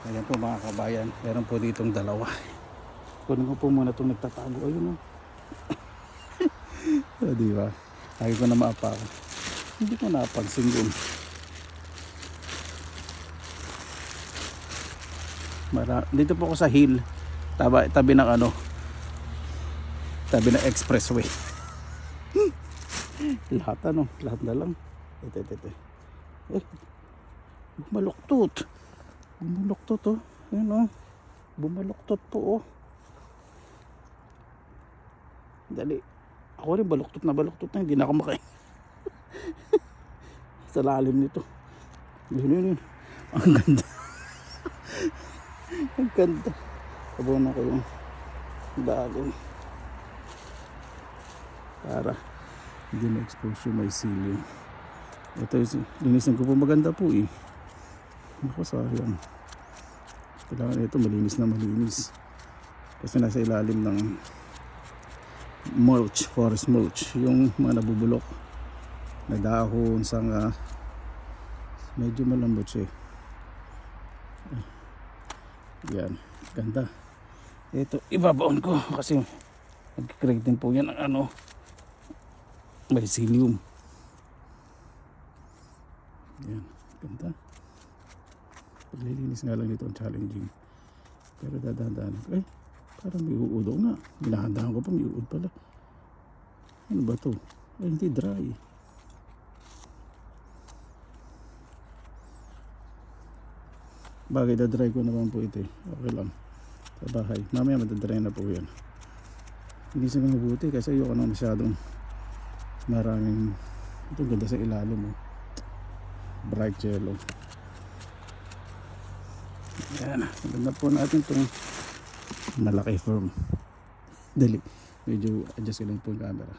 Ayan po mga kabayan, meron po ditong dalawa. Kunin ko po muna itong nagtatago. Ayun o. Diba? Lagi ko na maapa ako. Hindi ko napansin yun. Dito po ako sa hill. Tabi ng ano. Tabi ng expressway. Lahat na lang. Ito. Bumaluktot. Bumaluktot oh. Ayun oh. Bumaluktot po oh. Dali. Ako rin baluktot na hindi na ako makain. Sa lalim nito. Yun. Ang ganda. Ang ganda. Sabunan ko yung dahon. Para hindi na-expose yung mycelium. Ito linisan ko po, maganda po eh. Ako sayang. Kailangan ito malinis. Kasi nasa ilalim ng mulch, forest mulch. Yung mga nabubulok na dahon, sanga. Medyo malambot siya eh. Yan, ganda. Ito, ibabaon ko kasi nag-create din po yan ng ano, mycelium. Yan, ganda. Paglilinis nga lang dito ang challenging. Pero dadahan-dahan. Ay, parang may uod nga. Binahandahan ko pa, may uod pala. Ano ba to? Ay, hindi dry. Bagay, da-dry ko naman po ito eh. Okay lang. Sa bahay. Mamaya madadry na po yan. Hindi sa mga mabuti kasi ayoko na masyadong maraming. Ito ganda sa ilalim oh. Bright yellow. Yan. Maganda po natin itong malaki firm. Dali. Medyo adjust ko lang po yung camera.